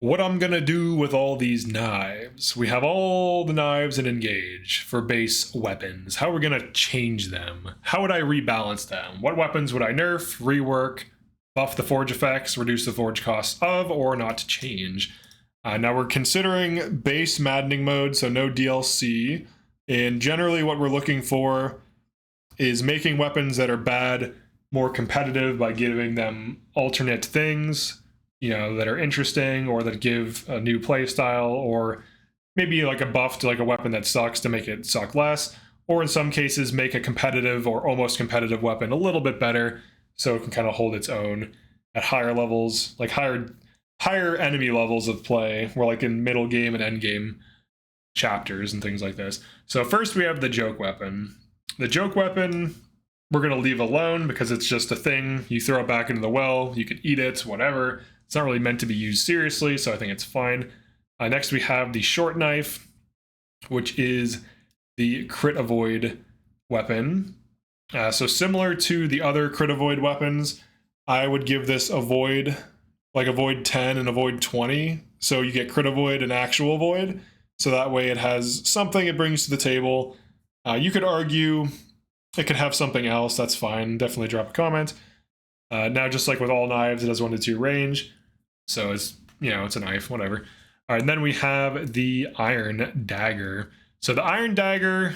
what I'm gonna do with all these knives. We have all the knives in Engage for base weapons. How are we gonna change them? How would I rebalance them? What weapons would I nerf, rework, buff the forge effects, reduce the forge costs of, or not change? Now we're considering base Maddening mode, so no DLC. And generally what we're looking for is making weapons that are bad more competitive by giving them alternate things, that are interesting or that give a new playstyle, or maybe like a buff to like a weapon that sucks to make it suck less, or in some cases make a competitive or almost competitive weapon a little bit better so it can kind of hold its own at higher levels, like higher enemy levels of play, or like in middle game and end game chapters and things like this. So first we have the joke weapon. The joke weapon we're going to leave alone because it's just a thing. You throw it back into the well, you can eat it, whatever. It's not really meant to be used seriously, so I think it's fine. Next we have the short knife, which is the crit avoid weapon. So similar to the other crit avoid weapons, I would give this avoid, like avoid 10 and avoid 20. So you get crit avoid and actual avoid. So that way it has something it brings to the table. You could argue it could have something else, that's fine. Definitely drop a comment. Now, just like with all knives, it has 1 to 2 range. So it's, it's a knife, whatever. All right, and then we have the Iron Dagger. So the Iron Dagger,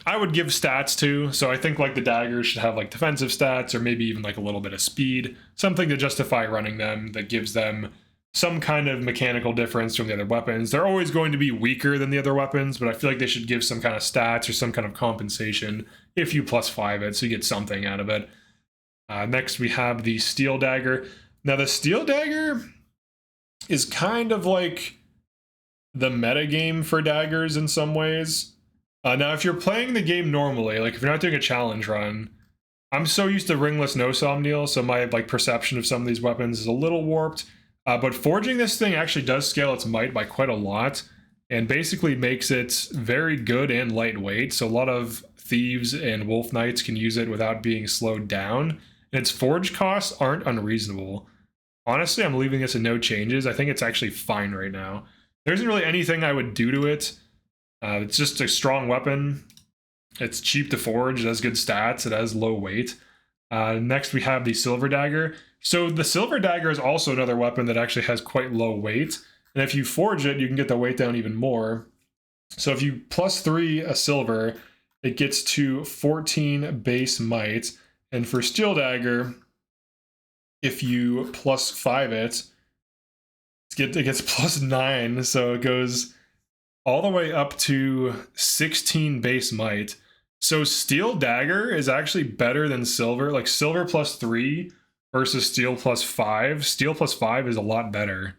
I would give stats to. So I think like the Daggers should have like defensive stats or maybe even like a little bit of speed. Something to justify running them that gives them some kind of mechanical difference from the other weapons. They're always going to be weaker than the other weapons, but I feel like they should give some kind of stats or some kind of compensation if you +5 it, so you get something out of it. Next, we have the Steel Dagger. Now, the Steel Dagger is kind of like the metagame for daggers in some ways. Now, if you're playing the game normally, like if you're not doing a challenge run, I'm so used to Ringless No Somniel, so my perception of some of these weapons is a little warped. But forging this thing actually does scale its might by quite a lot and basically makes it very good and lightweight. So a lot of thieves and wolf knights can use it without being slowed down. And its forge costs aren't unreasonable. Honestly, I'm leaving this in no changes. I think it's actually fine right now. There isn't really anything I would do to it. It's just a strong weapon. It's cheap to forge. It has good stats. It has low weight. Next, we have the Silver Dagger. So the Silver Dagger is also another weapon that actually has quite low weight. And if you forge it, you can get the weight down even more. So if you +3 a silver, it gets to 14 base might. And for Steel Dagger, if you +5 it, it gets +9. So it goes all the way up to 16 base might. So Steel Dagger is actually better than Silver. Like Silver +3 versus Steel +5. Steel +5 is a lot better.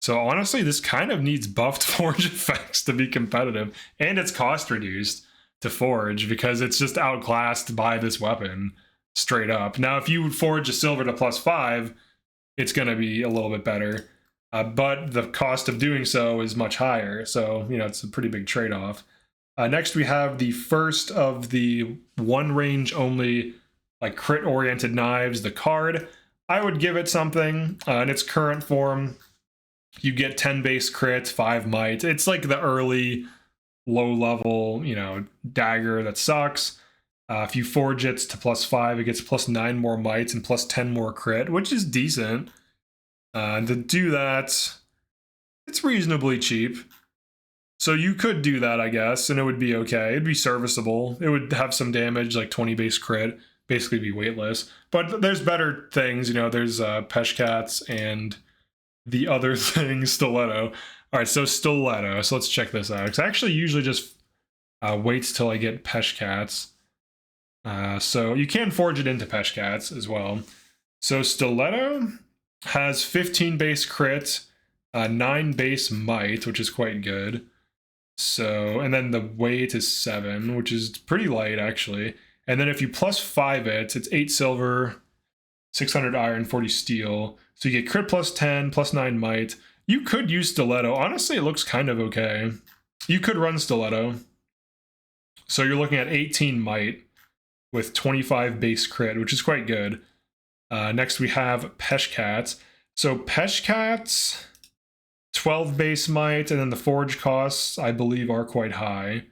So honestly, this kind of needs buffed forge effects to be competitive. And it's cost reduced to forge because it's just outclassed by this weapon straight up. Now, if you forge a Silver to +5, it's going to be a little bit better. But the cost of doing so is much higher. So, it's a pretty big trade-off. Next, we have the first of the one range only, like crit-oriented knives, the Card. I would give it something. In its current form, you get 10 base crit, 5 might. It's like the early, low-level, dagger that sucks. If you forge it to +5, it gets +9 more might and +10 more crit, which is decent. To do that, it's reasonably cheap. So you could do that, I guess, and it would be okay. It'd be serviceable. It would have some damage, like 20 base crit, basically be weightless. But there's better things, there's Peshkats and the other thing, Stiletto. All right, so Stiletto. So let's check this out. Because I actually usually just wait till I get Peshkats. So you can forge it into Peshkats as well. So Stiletto has 15 base crit, 9 base might, which is quite good. So, and then the weight is 7, which is pretty light actually. And then if you +5 it, it's 8 silver, 600 iron, 40 steel. So you get crit +10, +9 might. You could use Stiletto. Honestly, it looks kind of okay. You could run Stiletto. So you're looking at 18 might with 25 base crit, which is quite good. Next we have Peshkats. So Peshkats 12 base might, and then the forge costs, I believe, are quite high.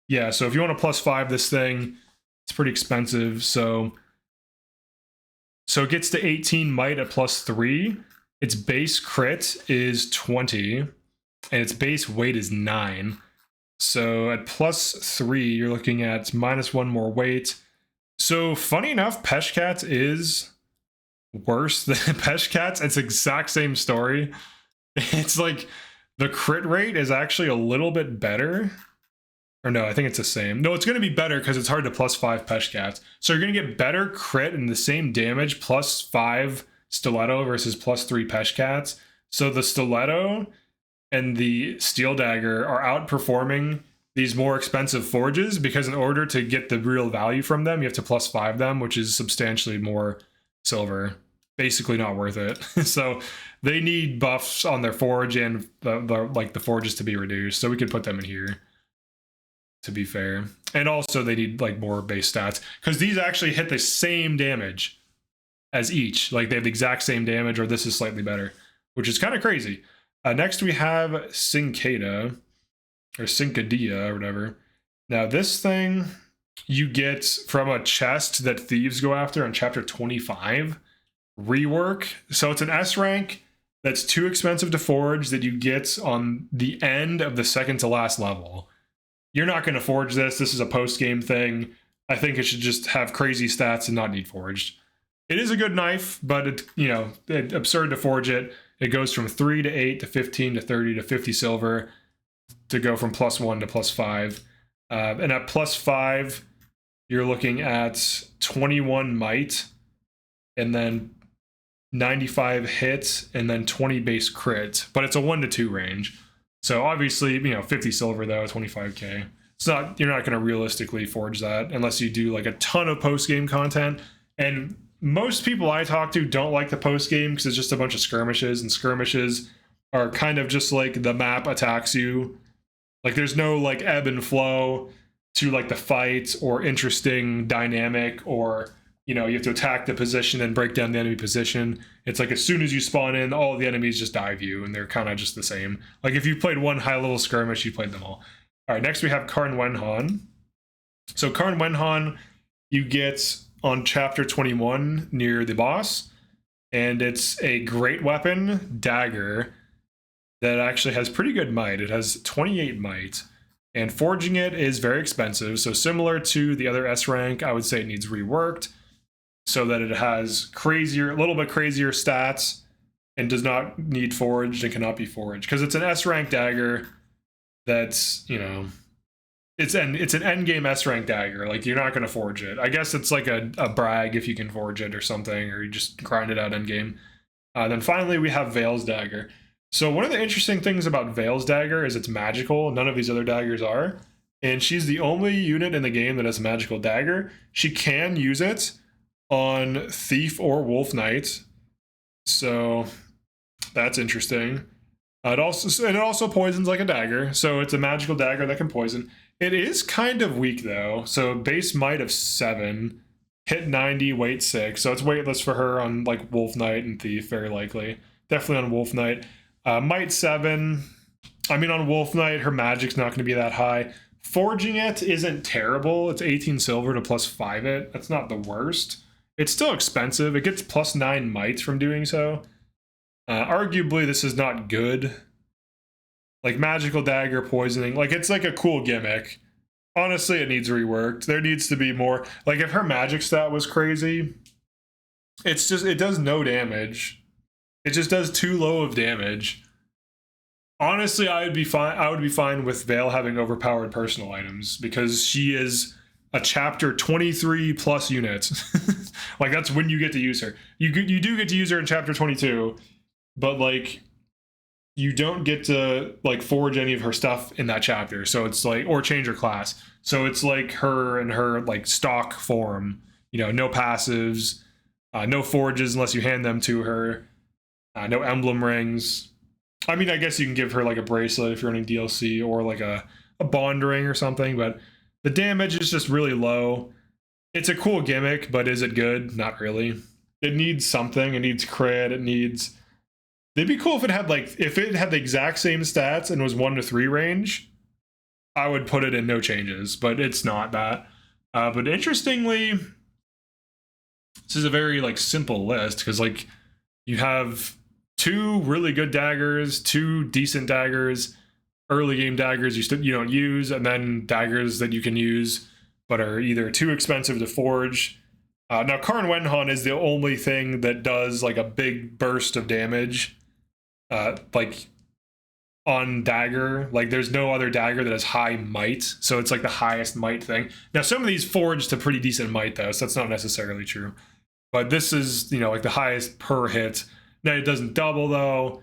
Yeah, so if you want to +5 this thing, it's pretty expensive. So it gets to 18 might at +3. Its base crit is 20, and its base weight is 9. So at +3, you're looking at -1 more weight. So funny enough, Peshkat is worse than Peshkats. It's the exact same story. It's like the crit rate is actually a little bit better. Or no, I think it's the same. No, it's going to be better because it's hard to +5 Peshkats. So you're going to get better crit and the same damage +5 Stiletto versus +3 Peshkats. So the Stiletto and the Steel Dagger are outperforming these more expensive forges because in order to get the real value from them, you have to +5 them, which is substantially more silver. Basically not worth it. So they need buffs on their forge and the forges to be reduced. So we could put them in here, to be fair. And also they need like more base stats because these actually hit the same damage as each. Like they have the exact same damage, or this is slightly better, which is kind of crazy. Next we have Cincada, or Cincadia, or whatever. Now this thing you get from a chest that thieves go after on chapter 25. Rework. So it's an S rank that's too expensive to forge that you get on the end of the second to last level. You're not going to forge this. This is a post-game thing. I think it should just have crazy stats and not need forged. It is a good knife, but it's absurd to forge it. It goes from 3 to 8 to 15 to 30 to 50 silver to go from +1 to +5. And at +5, you're looking at 21 might, and then 95 hits, and then 20 base crit. But it's a 1 to 2 range. So obviously, 50 silver though, 25k. It's not, you're not going to realistically forge that unless you do like a ton of post-game content. And most people I talk to don't like the post-game because it's just a bunch of skirmishes, and skirmishes are kind of just like the map attacks you. Like there's no like ebb and flow to like the fight or interesting dynamic, or you have to attack the position and break down the enemy position. It's like as soon as you spawn in, all the enemies just dive you, and they're kind of just the same. Like if you played one high-level skirmish, you played them all. All right, next we have Karnwenhan. So Karnwenhan, you get on chapter 21 near the boss, and it's a great weapon, Dagger, that actually has pretty good might. It has 28 might, and forging it is very expensive. So similar to the other S rank, I would say it needs reworked, so that it has a little bit crazier stats and does not need forged and cannot be forged. Because it's an S rank dagger that's, it's an endgame S rank dagger. Like you're not going to forge it. I guess it's like a brag if you can forge it or something, or you just grind it out endgame. Then finally we have Veil's Dagger. So one of the interesting things about Veil's Dagger is it's magical. None of these other daggers are. And she's the only unit in the game that has a magical dagger. She can use it on Thief or Wolf Knight, so that's interesting. It also poisons like a dagger, so it's a magical dagger that can poison. It is kind of weak though, so base might of 7, hit 90, weight 6, so it's weightless for her on like Wolf Knight and Thief, very likely. Definitely on Wolf Knight. Might 7, I mean on Wolf Knight, her magic's not going to be that high. Forging it isn't terrible. It's 18 silver to +5 it. That's not the worst. It's still expensive. It gets +9 might from doing so. Arguably, this is not good. Like magical dagger poisoning, like it's like a cool gimmick. Honestly, it needs reworked. There needs to be more. Like if her magic stat was crazy, it does no damage. It just does too low of damage. Honestly, I would be fine with Veil having overpowered personal items because she is a chapter 23 plus units. Like that's when you get to use her. You do get to use her in chapter 22, but like you don't get to like forge any of her stuff in that chapter. So it's like, or change her class. So it's like her and her like stock form, no passives, no forges unless you hand them to her, no emblem rings. I mean, I guess you can give her like a bracelet if you're running DLC, or like a bond ring or something, but the damage is just really low. It's a cool gimmick, but is it good? Not really. It needs something. It needs crit. It'd be cool if it had like, if it had the exact same stats and was 1 to 3 range, I would put it in no changes, but it's not that. But interestingly, this is a very like simple list because like you have 2 really good daggers, 2 decent daggers, early game daggers you don't use, and then daggers that you can use but are either too expensive to forge. Now Karnwenhan is the only thing that does like a big burst of damage, like on dagger. Like there's no other dagger that has high might, so it's like the highest might thing. Now some of these forge to pretty decent might though, so that's not necessarily true. But this is, you know, like the highest per hit. Now it doesn't double though.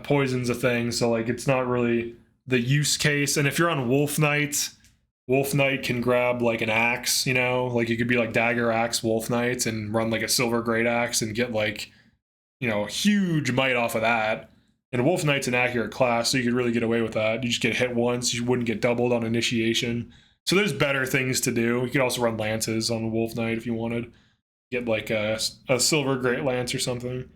Poison's a thing, so like it's not really the use case. And if you're on Wolf Knight can grab like an axe, you know, like you could be like dagger axe Wolf Knight and run like a silver great axe and get like, you know, huge might off of that. And Wolf Knight's an accurate class, so you could really get away with that. You just get hit once, you wouldn't get doubled on initiation. So there's better things to do. You could also run lances on Wolf Knight if you wanted. Get like a silver great lance or something.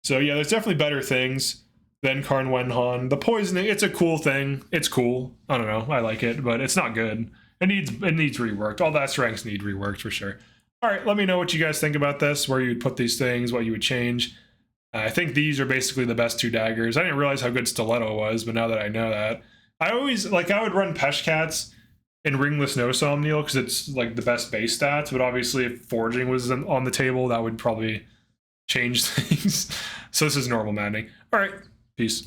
So yeah, there's definitely better things than Karnwenhan. The poisoning, it's a cool thing. It's cool. I don't know. I like it, but it's not good. It needs reworked. All that strengths need reworked for sure. All right, let me know what you guys think about this, where you'd put these things, what you would change. I think these are basically the best 2 daggers. I didn't realize how good Stiletto was, but now that I know that, I always, like, I would run Peshkats and Ringless No Somniel because it's, like, the best base stats, but obviously if Forging was on the table, that would probably change things. So this is normal maddening. All right, peace.